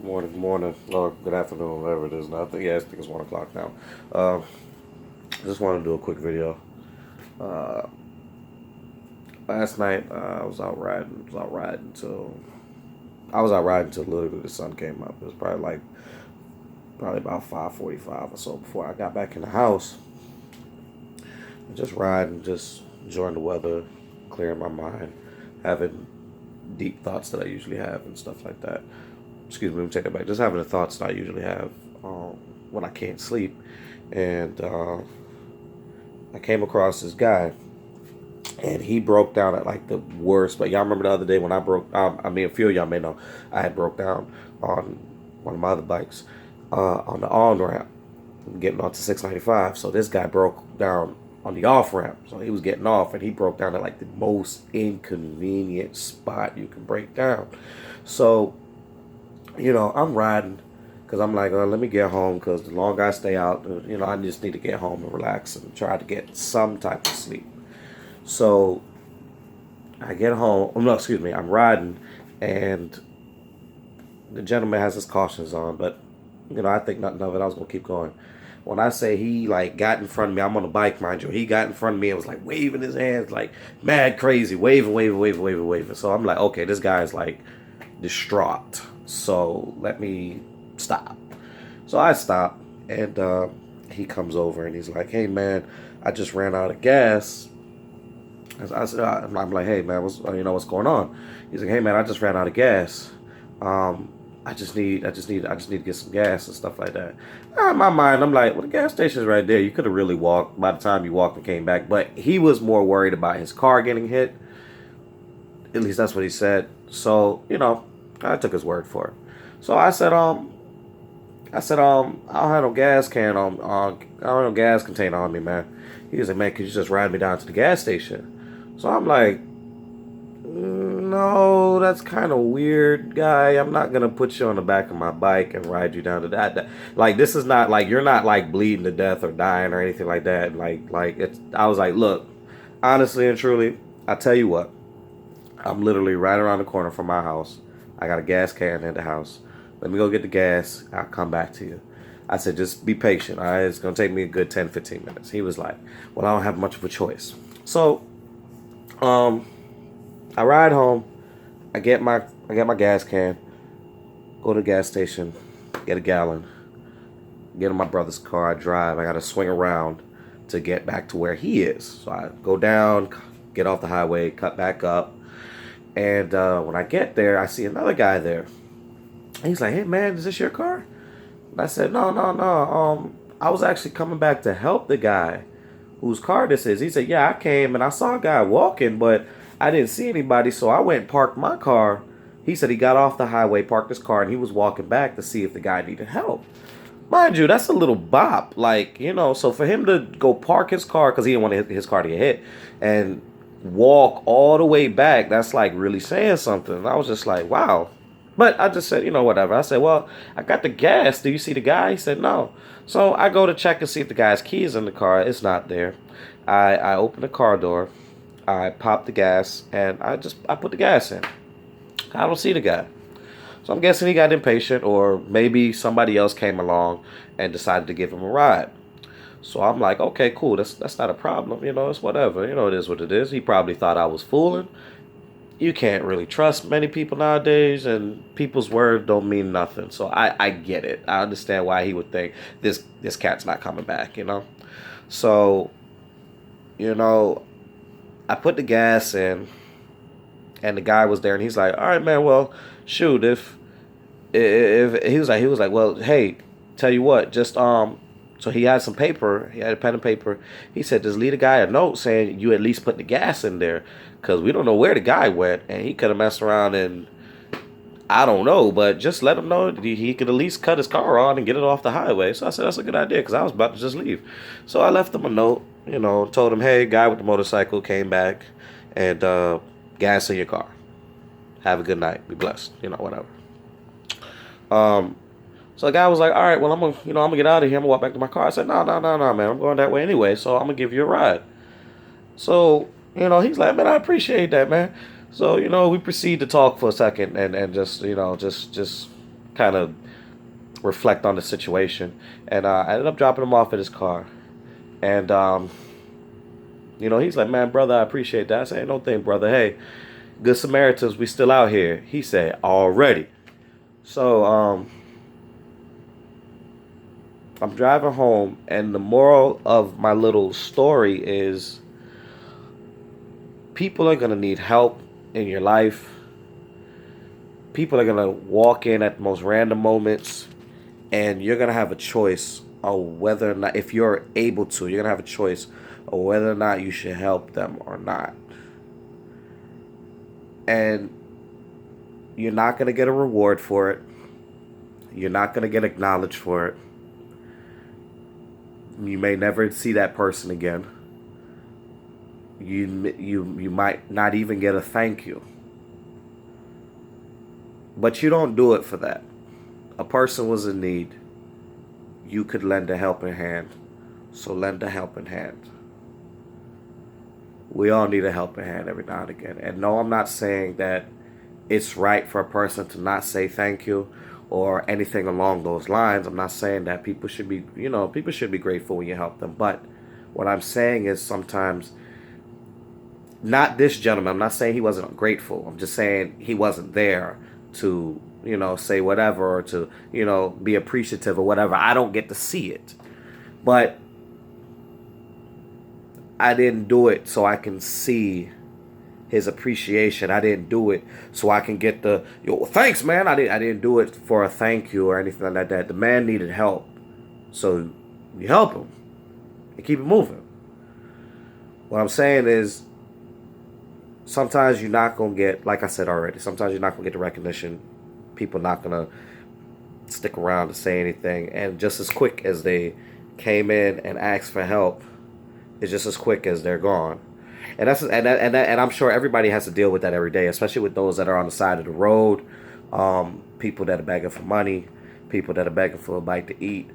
morning, or good afternoon, whatever it is now. I think it's 1 o'clock now. Uh, just want to do a quick video. Uh, Last night I was out riding. I was out riding till literally the sun came up. It was probably about 5:45 or so before I got back in the house. Just riding, just enjoying the weather, clearing my mind, having deep thoughts that I usually have and stuff like that. Excuse me, let me take that back. Just having the thoughts that I usually have when I can't sleep. And I came across this guy, and he broke down at like the worst. But y'all remember the other day when I broke? A few of y'all may know I had broke down on one of my other bikes on the on ramp, getting onto 695. So this guy broke down on the off ramp. So he was getting off, and he broke down at like the most inconvenient spot you can break down. So I'm riding because I'm like, let me get home because the longer I stay out, I just need to get home and relax and try to get some type of sleep. So I get home. Oh, no, excuse me. I'm riding, and the gentleman has his cautions on, but I think nothing of it. I was gonna keep going. When I say he like got in front of me, I'm on a bike, mind you. He got in front of me and was like waving his hands, like mad crazy, waving, waving, waving, waving, waving. So I'm like, okay, this guy is like distraught. So let me stop. So I stop, and he comes over and he's like, "Hey man, I just ran out of gas." I'm like, "Hey man, what's going on?" He's like, "Hey man, I just ran out of gas. I just need to get some gas and stuff like that." In my mind, I'm like, "Well, the gas station's right there. You could have really walked by the time you walked and came back." But he was more worried about his car getting hit. At least that's what he said. So I took his word for it. So I don't have no gas can on. I don't have no gas container on me, man. He was like, "Man, could you just ride me down to the gas station?" So I'm like, "No, that's kind of weird, guy. I'm not gonna put you on the back of my bike and ride you down to that. Like, this is not like you're not like bleeding to death or dying or anything like that. Like it's." I was like, "Look, honestly and truly, I tell you what. I'm literally right around the corner from my house. I got a gas can in the house. Let me go get the gas. I'll come back to you." I said, "Just be patient. All right? It's going to take me a good 10, 15 minutes." He was like, "Well, I don't have much of a choice." So, um, I ride home. I get my gas can. Go to the gas station. Get a gallon. Get in my brother's car. I drive. I got to swing around to get back to where he is. So I go down, get off the highway, cut back up. And when I get there, I see another guy there. He's like, "Hey man, is this your car?" And I said, "No, no, no. I was actually coming back to help the guy whose car this is." He said, "Yeah, I came and I saw a guy walking, but I didn't see anybody, so I went and parked my car." He said he got off the highway, parked his car, and he was walking back to see if the guy needed help. Mind you, that's a little bop. Like, so for him to go park his car because he didn't want his car to get hit and walk all the way back, that's like really saying something. And I was just like, wow. But I just said, whatever. I said, "Well, I got the gas. Do you see the guy?" He said, "No." So I go to check and see if the guy's keys in the car. It's not there. I open the car door. I pop the gas, and I put the gas in. I don't see the guy. So I'm guessing he got impatient, or maybe somebody else came along and decided to give him a ride. So I'm like, okay, cool. That's not a problem. It's whatever. It is what it is. He probably thought I was fooling. You can't really trust many people nowadays, and people's word don't mean nothing. So I get it. I understand why he would think this cat's not coming back. So you know, I put the gas in, and the guy was there, and he's like, "All right, man. Well, shoot, if he was like, well, hey, tell you what, just So he had some paper. He had a pen and paper. He said, "Just leave the guy a note saying you at least put the gas in there, because we don't know where the guy went, and he could have messed around and I don't know, but just let him know that he could at least cut his car on and get it off the highway." So I said, "That's a good idea," because I was about to just leave. So I left him a note, told him, "Hey, guy with the motorcycle came back, and gas in your car. Have a good night. Be blessed. Whatever." Um, so the guy was like, "All right, well, I'm gonna get out of here. I'm gonna walk back to my car." I said, "No, no, no, no, man. I'm going that way anyway, so I'm gonna give you a ride." So, he's like, "Man, I appreciate that, man." So, we proceed to talk for a second and just, just kind of reflect on the situation. And I ended up dropping him off at his car. And, he's like, man, brother, I appreciate that. I say, no thing, brother. Hey, Good Samaritans, we still out here. He said, already. So, I'm driving home, and the moral of my little story is people are going to need help in your life. People are going to walk in at the most random moments, and you're going to have a choice of whether or not, if you're able to, you're going to have a choice of whether or not you should help them or not. And you're not going to get a reward for it. You're not going to get acknowledged for it. You may never see that person again. You might not even get a thank you. But you don't do it for that. A person was in need. You could lend a helping hand. So lend a helping hand. We all need a helping hand every now and again. And no, I'm not saying that it's right for a person to not say thank you or anything along those lines. I'm not saying that people should be grateful when you help them. But what I'm saying is sometimes, not this gentleman, I'm not saying he wasn't grateful. I'm just saying he wasn't there to, say whatever or to, be appreciative or whatever. I don't get to see it. But I didn't do it so I can see his appreciation. I didn't do it so I can get the, thanks, man. I didn't do it for a thank you or anything like that. The man needed help. So you help him and keep it moving. What I'm saying is, sometimes you're not going to get, like I said already, sometimes you're not going to get the recognition. People not going to stick around to say anything. And just as quick as they came in and asked for help, it's just as quick as they're gone. And and I'm sure everybody has to deal with that every day, especially with those that are on the side of the road, people that are begging for money, people that are begging for a bite to eat.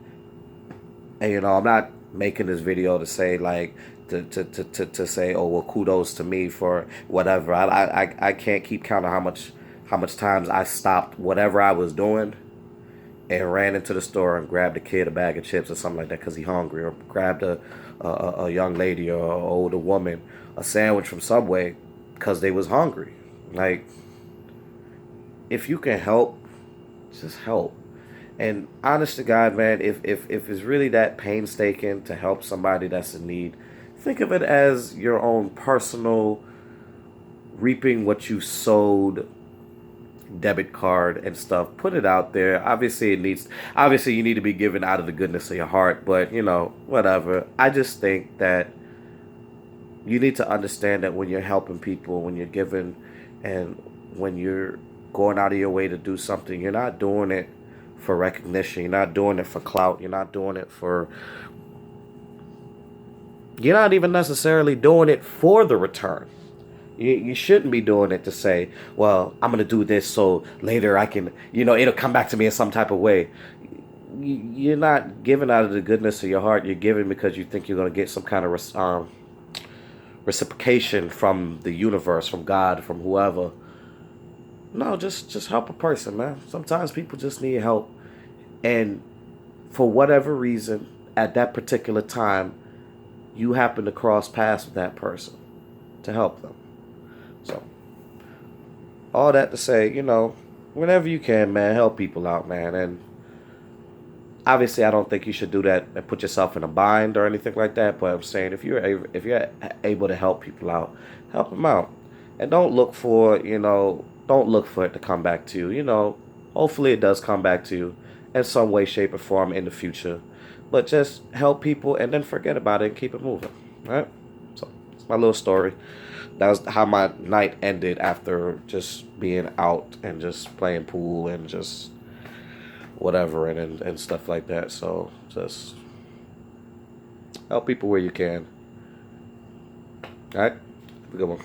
And I'm not making this video to say like to say, oh well, kudos to me for whatever. I can't keep count of how much times I stopped whatever I was doing and ran into the store and grabbed a kid a bag of chips or something like that because he's hungry, or grabbed a young lady or an older woman a sandwich from Subway because they was hungry. Like, if you can help, just help. And honest to God, man, if it's really that painstaking to help somebody that's in need, think of it as your own personal reaping what you sowed debit card and stuff. Put it out there. Obviously you need to be given out of the goodness of your heart, but whatever. I just think that you need to understand that when you're helping people, when you're giving, and when you're going out of your way to do something, you're not doing it for recognition. You're not doing it for clout. You're not doing it for, you're not even necessarily doing it for the return. You shouldn't be doing it to say, well, I'm going to do this so later I can, it'll come back to me in some type of way. You're not giving out of the goodness of your heart. You're giving because you think you're going to get some kind of reciprocation from the universe, from God, from whoever. No, just help a person, man. Sometimes people just need help. And for whatever reason, at that particular time, you happen to cross paths with that person to help them. So, all that to say, whenever you can, man, help people out, man. And obviously, I don't think you should do that and put yourself in a bind or anything like that. But I'm saying, if you're able to help people out, help them out, and don't look for it to come back to you. Hopefully, it does come back to you in some way, shape, or form in the future. But just help people and then forget about it and keep it moving. All right? So, it's my little story. That was how my night ended after just being out and just playing pool and just whatever and stuff like that. So just help people where you can. All right? Have a good one.